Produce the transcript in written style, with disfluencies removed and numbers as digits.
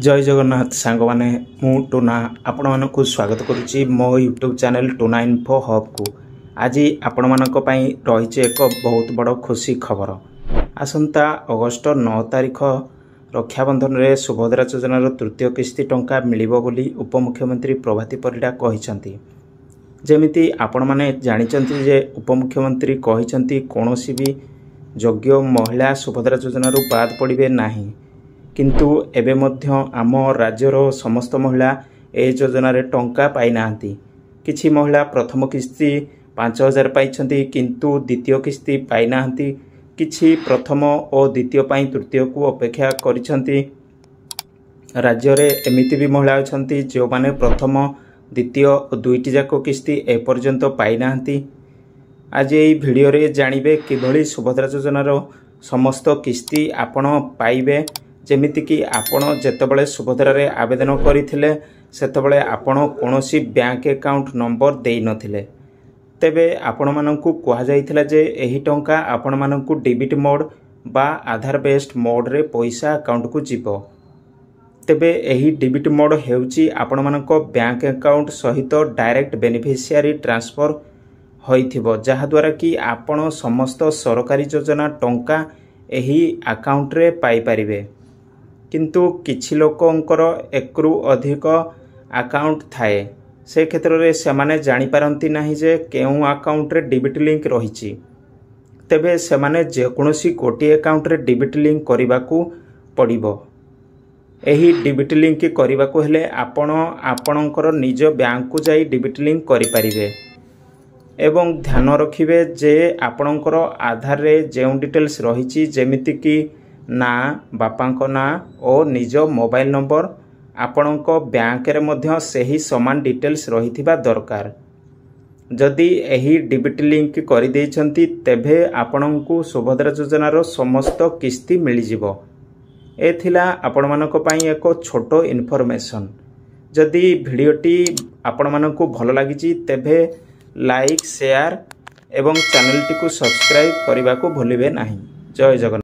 जय जगन्नाथ सांग माने मु टोना आपण मानकु स्वागत करुच्ची मो यूट्यूब चैनल टोना इन्फो हब को। आज आपण मानक पई रहिছে एक बहुत बड़ खुशी खबर। आसंता अगस्ट 9 तारिख रक्षाबंधन रे सुभद्रा योजनार तृतीय किस्ती टंका मिलिबो बोली उपमुख्यमंत्री प्रभाती परिडा कहिसंती। जेमिति आपण माने जानिचंती जे उपमुख्यमंत्री कहिसंती कोनोसी भी योग्य महिला सुभद्रा योजनारू बाद पड़िबे नाही, किंतु एबे मध्य आम राज्यर समस्त महिला ए योजना रे टंका पाई नांती। किछि महिला प्रथम किस्ती 5000 पाइछंती किंतु द्वितीय किस्ती पाई नांती। किछि प्रथम और द्वितीय पाई तृतीय को अपेक्षा करिछंती। राज्य रे एमिति भी महिला अछंती जो माने प्रथम द्वितीय और दुईटी जाक किस्ती ए पर्यंत पाई नांती। आज एई भिडियो रे जानिबे किभली सुभद्रा योजनार समस्त किस्ती आपण पाइबे। जेमिति कि आपण जेतेबेले सुभद्रा रे आवेदन करिथिले सेतेबेले आपण कोनोसी बैंक अकाउंट नंबर देई नथिले, तेबे आपण माननकु कुहा जाइथिला जे एही टंका आपण माननकु डेबिट मोड बा आधार बेस्ड मोड रे पैसा अकाउंट को जीवो। तेबे एही डेबिट मोड हेउची आपण माननको बैंक अकाउंट सहित डायरेक्ट बेनिफिशियरी ट्रांसफर होइथिबो, जहा द्वारा कि आपण समस्त सरकारी योजना टंका एही अकाउंट रे पाई परिबे। किंतु किछि लोकंकर एकरु अधिक अकाउंट थाए, से क्षेत्र रे सेमाने जानि पारंती नाही जे केउ अकाउंट रे डेबिट लिंक रहिछि। तेबे सेमाने जे कोनोसी गोटी अकाउंट रे डेबिट लिंक करिबाकू पड़िबो। एही डेबिट लिंक करिबाकू हेले आपण आपणकर निज बैंक को जाई डेबिट लिंक करि परिबे। एवं ध्यान रखिबे जे आपणकर आधार रे जेउ डिटेल्स रहिछि जेमिति कि ना बापांको ना और निज मोबाइल नंबर आपणको बैंक रे मध्य सही समान डिटेल्स रहिथिबा दरकार। जदि एही डेबिट लिंक करि दैछंती तेभे आपणको सुभद्रा योजनार समस्त किस्ती मिलि जिवो। एथिला आपण मानको पई एक छोटो इन्फॉर्मेशन। जदि भिडियोटी आपण मानको भलो लागिछि तेभे लाइक शेयर एवं चैनल टी को सब्सक्राइब करने को भूलिबे नहीं। जय जगन्नाथ।